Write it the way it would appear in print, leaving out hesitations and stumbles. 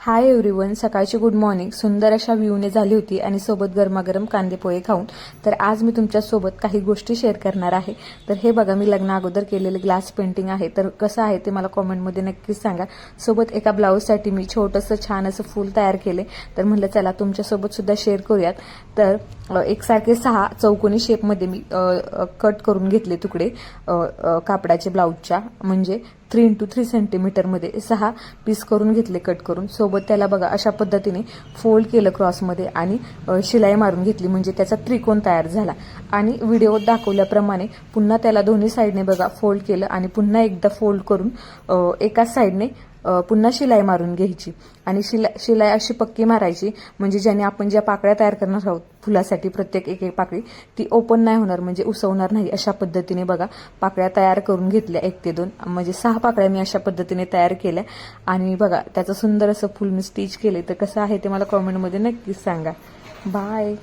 Hi everyone, सकाळची good morning. सुंदर अशा व्ह्यूने झाली होती आणि सोबत गरमागरम कांदे पोहे खाऊन. तर आज मी तुमच्यासोबत काही गोष्टी शेअर करणार आहे. तर हे बघा, मी लग्ना अगोदर केलेले ग्लास पेंटिंग आहे. तर कसं आहे ते मला कॉमेंटमध्ये नक्कीच सांगा. सोबत एका ब्लाऊजसाठी मी छोटंसं छान असं फूल तयार केले. तर म्हटलं चला तुमच्यासोबत सुद्धा शेअर करूयात. तर एकसारखे 6 चौकोनी शेपमध्ये मी कट करून घेतले तुकडे कापडाचे ब्लाऊजच्या, म्हणजे 3x3 सेंटीमीटरमध्ये 6 पीस करून घेतले कट करून. सोबत त्याला बघा अशा पद्धतीने फोल्ड केलं क्रॉसमध्ये आणि शिलाई मारून घेतली, म्हणजे त्याचा त्रिकोण तयार झाला. आणि व्हिडिओत दाखवल्याप्रमाणे पुन्हा त्याला दोन्ही साईडने बघा फोल्ड केलं आणि पुन्हा एकदा फोल्ड करून एकाच साईडने पुन्हा शिलाई मारून घ्यायची. आणि शिलाई अशी पक्की मारायची, म्हणजे ज्याने आपण ज्या पाकळ्या तयार करणार आहोत फुलासाठी प्रत्येक एक एक पाकळी ती ओपन नाही होणार, म्हणजे उसवणार नाही. अशा पद्धतीने बघा पाकळ्या तयार करून घेतल्या 1 ते 2, म्हणजे 6 पाकळ्या मी अशा पद्धतीने तयार केल्या. आणि बघा त्याचं सुंदर असं फुल मी स्टिच केले. तर कसं आहे ते मला कॉमेंटमध्ये नक्कीच सांगा. बाय.